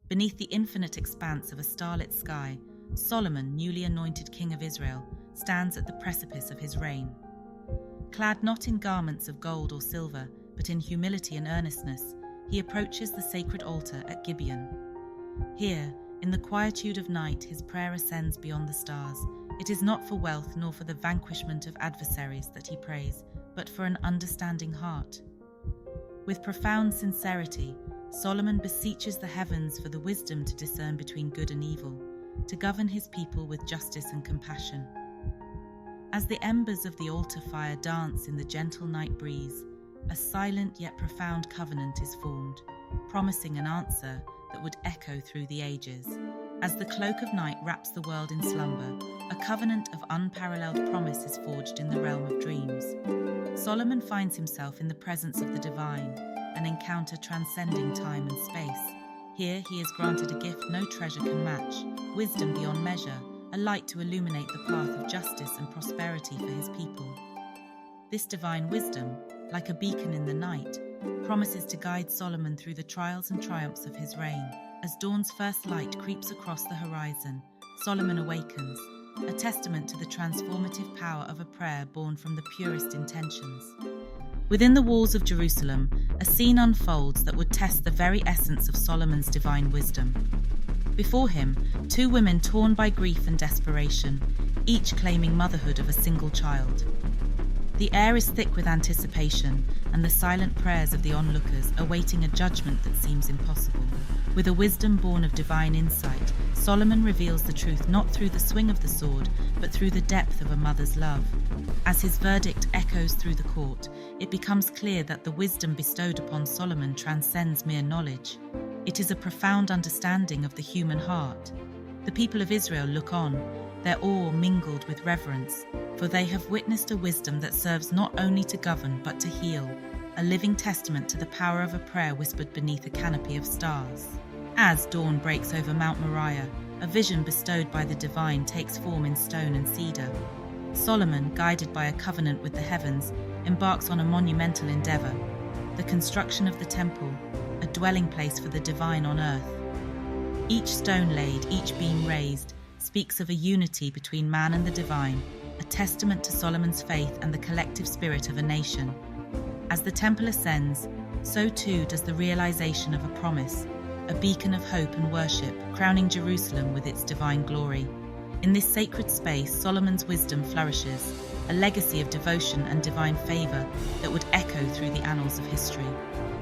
Beneath the infinite expanse of a starlit sky, Solomon, newly anointed king of Israel, stands at the precipice of his reign. Clad not in garments of gold or silver, but in humility and earnestness, he approaches the sacred altar at Gibeon. Here, in the quietude of night, his prayer ascends beyond the stars. It is not for wealth nor for the vanquishment of adversaries that he prays, but for an understanding heart. With profound sincerity, Solomon beseeches the heavens for the wisdom to discern between good and evil, to govern his people with justice and compassion. As the embers of the altar fire dance in the gentle night breeze, a silent yet profound covenant is formed, promising an answer that would echo through the ages. As the cloak of night wraps the world in slumber, a covenant of unparalleled promise is forged in the realm of dreams. Solomon finds himself in the presence of the divine, an encounter transcending time and space. Here he is granted a gift no treasure can match, wisdom beyond measure, a light to illuminate the path of justice and prosperity for his people. This divine wisdom, like a beacon in the night, promises to guide Solomon through the trials and triumphs of his reign. As dawn's first light creeps across the horizon, Solomon awakens, a testament to the transformative power of a prayer born from the purest intentions. Within the walls of Jerusalem, a scene unfolds that would test the very essence of Solomon's divine wisdom. Before him, two women torn by grief and desperation, each claiming motherhood of a single child. The air is thick with anticipation and the silent prayers of the onlookers awaiting a judgment that seems impossible. With a wisdom born of divine insight, Solomon reveals the truth not through the swing of the sword, but through the depth of a mother's love. As his verdict echoes through the court, it becomes clear that the wisdom bestowed upon Solomon transcends mere knowledge. It is a profound understanding of the human heart. The people of Israel look on, their awe mingled with reverence, for they have witnessed a wisdom that serves not only to govern but to heal, a living testament to the power of a prayer whispered beneath a canopy of stars. As dawn breaks over Mount Moriah, a vision bestowed by the divine takes form in stone and cedar. Solomon, guided by a covenant with the heavens, embarks on a monumental endeavor, the construction of the temple, a dwelling place for the divine on earth. Each stone laid, each beam raised, speaks of a unity between man and the divine, a testament to Solomon's faith and the collective spirit of a nation. As the temple ascends, so too does the realization of a promise, a beacon of hope and worship, crowning Jerusalem with its divine glory. In this sacred space, Solomon's wisdom flourishes, a legacy of devotion and divine favor that would echo through the annals of history.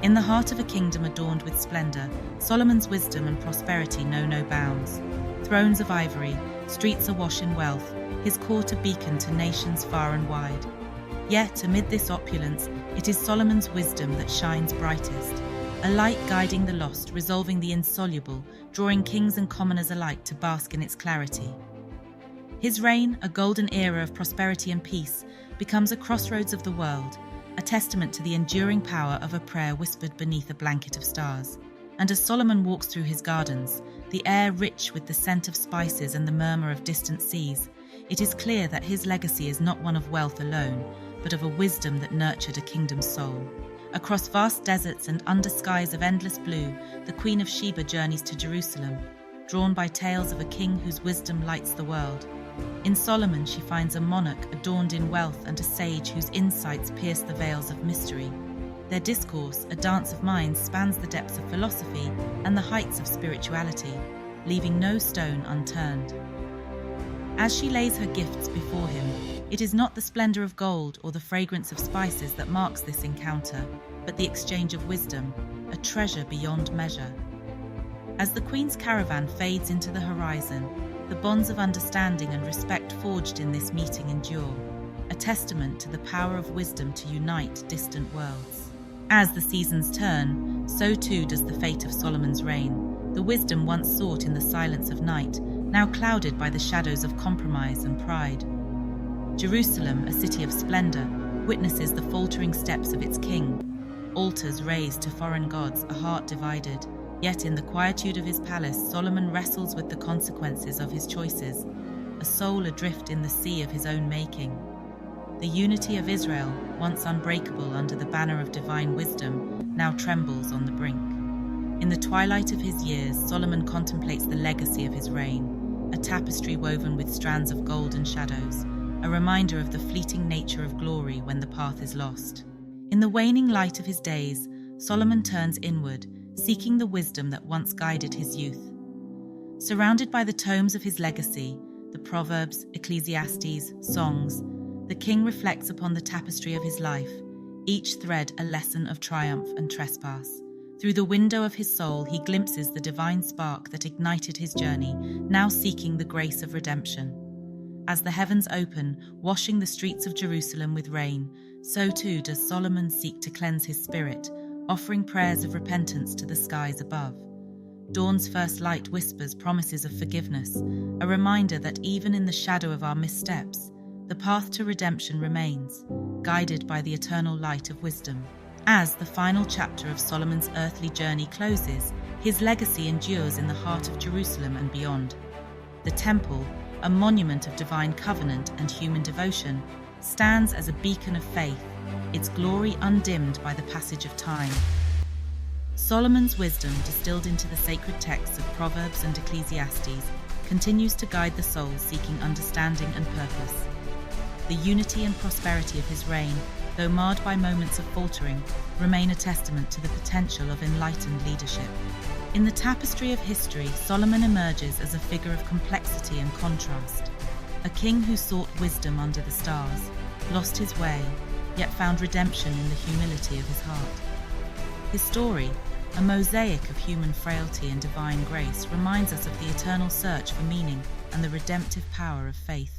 In the heart of a kingdom adorned with splendor, Solomon's wisdom and prosperity know no bounds. Thrones of ivory, streets awash in wealth, his court a beacon to nations far and wide. Yet, amid this opulence, it is Solomon's wisdom that shines brightest, a light guiding the lost, resolving the insoluble, drawing kings and commoners alike to bask in its clarity. His reign, a golden era of prosperity and peace, becomes a crossroads of the world, a testament to the enduring power of a prayer whispered beneath a blanket of stars. And as Solomon walks through his gardens, the air rich with the scent of spices and the murmur of distant seas, it is clear that his legacy is not one of wealth alone, but of a wisdom that nurtured a kingdom's soul. Across vast deserts and under skies of endless blue, the Queen of Sheba journeys to Jerusalem, drawn by tales of a king whose wisdom lights the world. In Solomon, she finds a monarch adorned in wealth and a sage whose insights pierce the veils of mystery. Their discourse, a dance of minds, spans the depths of philosophy and the heights of spirituality, leaving no stone unturned. As she lays her gifts before him, it is not the splendor of gold or the fragrance of spices that marks this encounter, but the exchange of wisdom, a treasure beyond measure. As the Queen's caravan fades into the horizon, the bonds of understanding and respect forged in this meeting endure, a testament to the power of wisdom to unite distant worlds. As the seasons turn, so too does the fate of Solomon's reign, the wisdom once sought in the silence of night, now clouded by the shadows of compromise and pride. Jerusalem, a city of splendor, witnesses the faltering steps of its king. Altars raised to foreign gods, a heart divided. Yet in the quietude of his palace, Solomon wrestles with the consequences of his choices, a soul adrift in the sea of his own making. The unity of Israel, once unbreakable under the banner of divine wisdom, now trembles on the brink. In the twilight of his years, Solomon contemplates the legacy of his reign, a tapestry woven with strands of gold and shadows, a reminder of the fleeting nature of glory when the path is lost. In the waning light of his days, Solomon turns inward, seeking the wisdom that once guided his youth. Surrounded by the tomes of his legacy, the Proverbs, Ecclesiastes, Songs, the king reflects upon the tapestry of his life, each thread a lesson of triumph and trespass. Through the window of his soul, he glimpses the divine spark that ignited his journey, now seeking the grace of redemption. As the heavens open, washing the streets of Jerusalem with rain, so too does Solomon seek to cleanse his spirit, offering prayers of repentance to the skies above. Dawn's first light whispers promises of forgiveness, a reminder that even in the shadow of our missteps, the path to redemption remains, guided by the eternal light of wisdom. As the final chapter of Solomon's earthly journey closes, his legacy endures in the heart of Jerusalem and beyond. The temple, a monument of divine covenant and human devotion, stands as a beacon of faith, its glory undimmed by the passage of time. Solomon's wisdom, distilled into the sacred texts of Proverbs and Ecclesiastes, continues to guide the soul seeking understanding and purpose. The unity and prosperity of his reign, though marred by moments of faltering, remain a testament to the potential of enlightened leadership. In the tapestry of history, Solomon emerges as a figure of complexity and contrast, a king who sought wisdom under the stars, lost his way, yet found redemption in the humility of his heart. His story, a mosaic of human frailty and divine grace, reminds us of the eternal search for meaning and the redemptive power of faith.